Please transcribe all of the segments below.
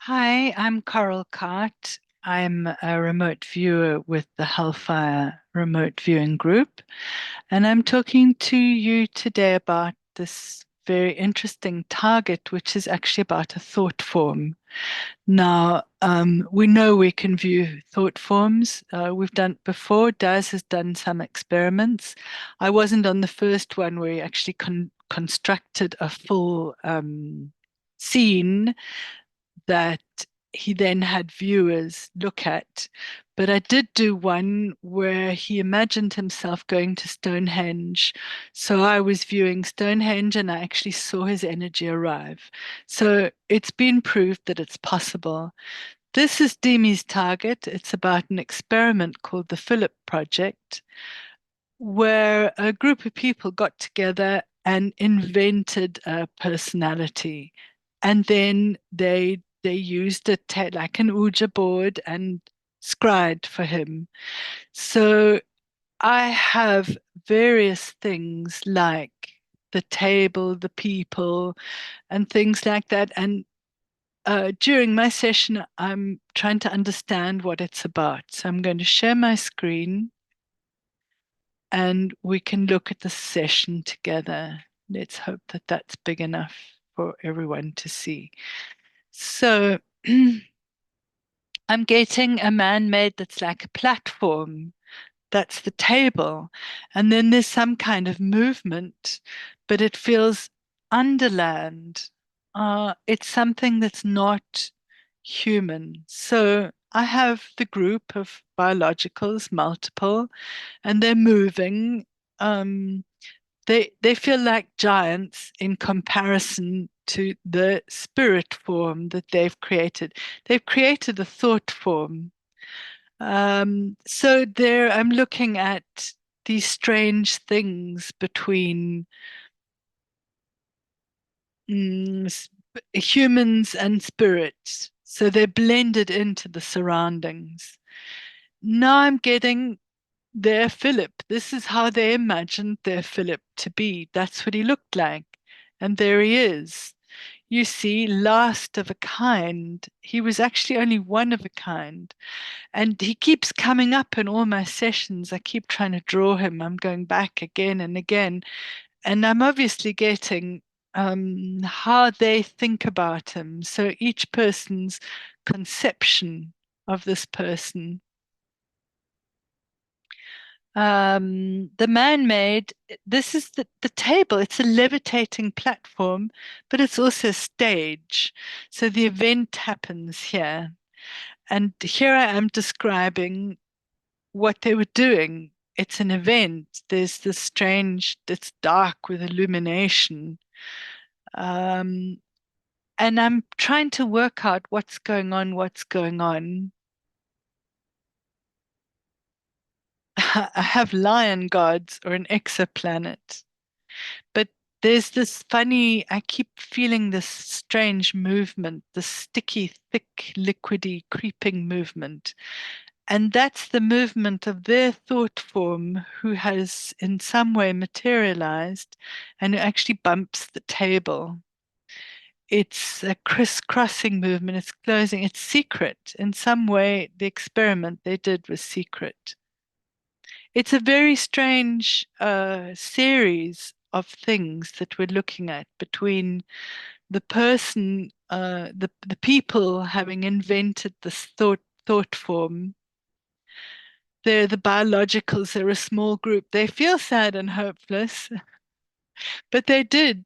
Hi, I'm Coral Cart. I'm a remote viewer with the Hellfire remote viewing group, and I'm talking to you today about this very interesting target, which is actually about a thought form. Now, we know we can view thought forms. We've done it before. Daz has done some experiments. I wasn't on the first one where he actually constructed a full scene that he then had viewers look at. But I did do one where he imagined himself going to Stonehenge. So I was viewing Stonehenge and I actually saw his energy arrive. So it's been proved that it's possible. This is Demi's target. It's about an experiment called the Philip Project, where a group of people got together and invented a personality. And then they used it like an Ouija board and scried for him. So I have various things like the table, the people, and things like that. And during my session, I'm trying to understand what it's about. So I'm going to share my screen and we can look at the session together. Let's hope that that's big enough for everyone to see. So I'm getting a man-made that's like a platform. That's the table. And then there's some kind of movement, but it feels underland. It's something that's not human. So I have the group of biologicals, multiple, and they're moving. Um, they feel like giants in comparison to the spirit form that they've created. They've created a thought form. So there, I'm looking at these strange things between humans and spirits. So they're blended into the surroundings. Now I'm getting their Philip. This is how they imagined their Philip to be. That's what he looked like. And there he is. You see, last of a kind. He was actually only one of a kind. And he keeps coming up in all my sessions. I keep trying to draw him. I'm going back again and again. And I'm obviously getting how they think about him. So each person's conception of this person. The man-made, this is the table. It's a levitating platform, but it's also a stage. So the event happens here. And here I am describing what they were doing. It's an event. There's this strange, it's dark with illumination. Um, and I'm trying to work out what's going on, what's going on. I have lion gods or an exoplanet. But there's this funny, I keep feeling this strange movement, this sticky, thick, liquidy, creeping movement. And that's the movement of their thought form who has in some way materialized and who actually bumps the table. It's a crisscrossing movement, it's closing, it's secret. In some way, the experiment they did was secret. It's a very strange series of things that we're looking at between the person, the people having invented this thought form. They're the biologicals, they're a small group. They feel sad and hopeless, but they did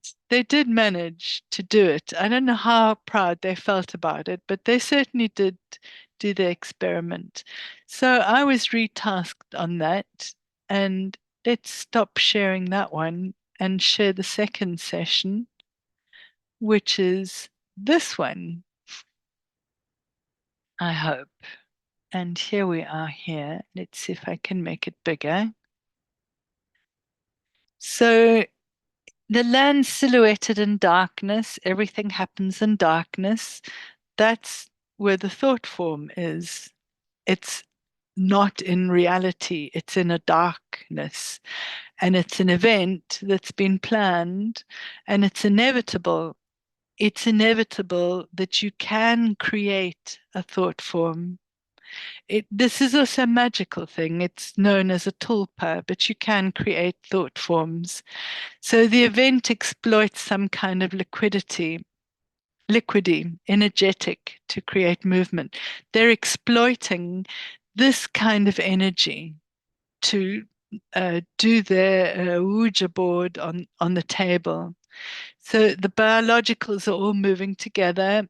manage to do it. I don't know how proud they felt about it, but they certainly did do the experiment. So I was retasked on that, and let's stop sharing that one and share the second session, which is this one, I hope. And here we are here. Let's see if I can make it bigger. So the land silhouetted in darkness, everything happens in darkness. That's where the thought form is. It's not in reality, it's in a darkness. And it's an event that's been planned and it's inevitable it's inevitable that you can create a thought form. This is also a magical thing. It's known as a tulpa, but you can create thought forms. So the event exploits some kind of liquidy, energetic to create movement. They're exploiting this kind of energy to do their Ouija board on the table. So the biologicals are all moving together.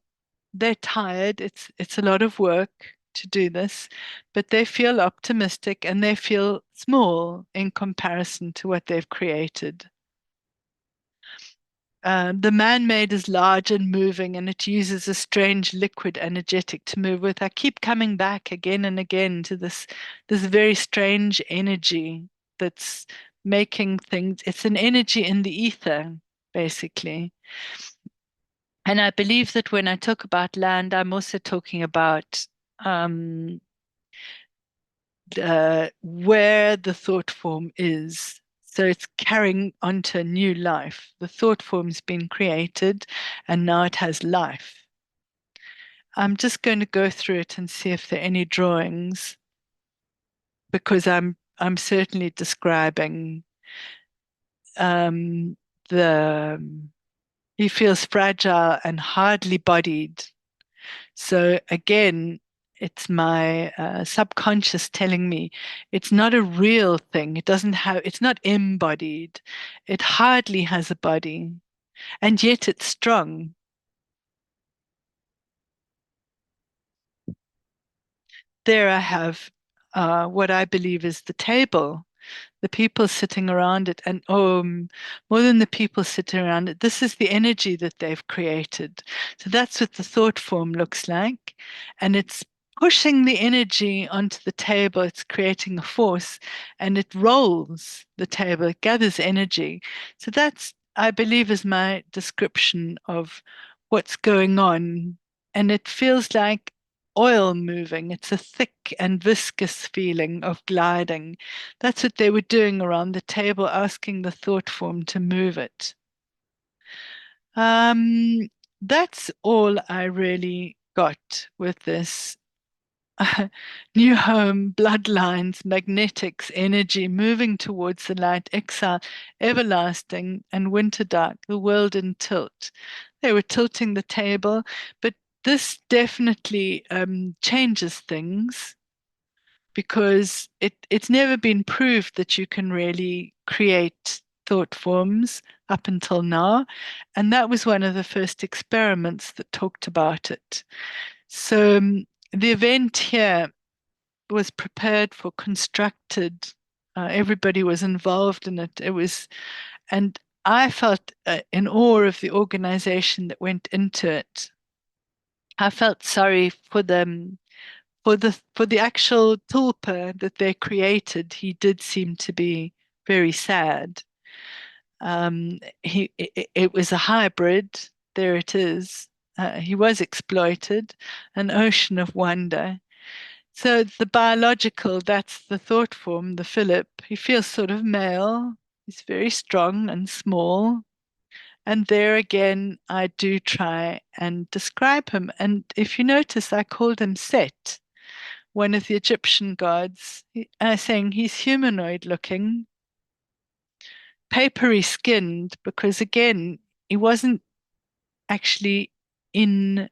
They're tired. It's a lot of work to do this, but they feel optimistic and they feel small in comparison to what they've created. The man-made is large and moving, and it uses a strange liquid energetic to move with. I keep coming back again and again to this very strange energy that's making things. It's an energy in the ether, basically. And I believe that when I talk about land, I'm also talking about um, where the thought form is. So it's carrying onto a new life. The thought form's been created and now it has life. I'm just going to go through it and see if there are any drawings because I'm certainly describing um, the he feels fragile and hardly bodied. So again, it's my subconscious telling me it's not a real thing. It's not embodied. It hardly has a body, and yet it's strong. There I have what I believe is the table, the people sitting around it, and more than the people sitting around it, this is the energy that they've created. So that's what the thought form looks like, and it's pushing the energy onto the table. It's creating a force, and it rolls the table. It gathers energy. So that's, I believe, is my description of what's going on, and it feels like oil moving. It's a thick and viscous feeling of gliding. That's what they were doing around the table, asking the thought form to move it. Um, that's all I really got with this. New home, bloodlines, magnetics, energy moving towards the light, exile, everlasting, and winter dark, the world in tilt. They were tilting the table, but this definitely changes things because it's never been proved that you can really create thought forms up until now. And that was one of the first experiments that talked about it. So the event here was prepared for, constructed. Everybody was involved in it. And I felt in awe of the organization that went into it. I felt sorry for them, for the actual tulpa that they created. He did seem to be very sad. It was a hybrid. There it is. He was exploited, an ocean of wonder. So the biological, that's the thought form, the Philip. He feels sort of male. He's very strong and small. And there again, I do try and describe him. And if you notice, I called him Set, one of the Egyptian gods, saying he's humanoid looking, papery skinned, because again, he wasn't actually incarnate.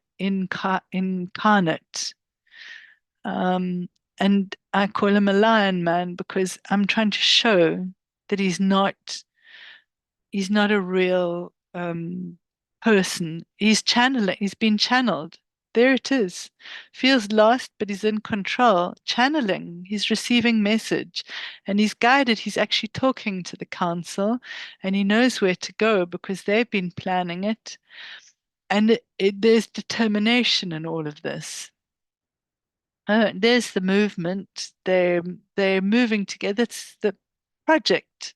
Um, and I call him a lion man because I'm trying to show that he's not a real person. He's been channeled. There it is. Feels lost, but he's in control. Channeling. He's receiving message and he's guided. He's actually talking to the council and he knows where to go because they've been planning it. And there's determination in all of this. There's the movement. They're moving together. It's the project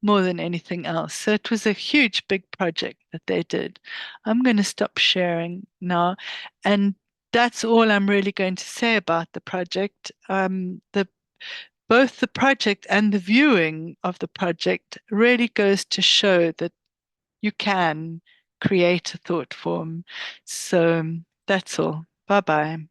more than anything else. So it was a huge, big project that they did. I'm going to stop sharing now, and that's all I'm really going to say about the project. The both the project and the viewing of the project really goes to show that you can create a thought form. So that's all. Bye bye.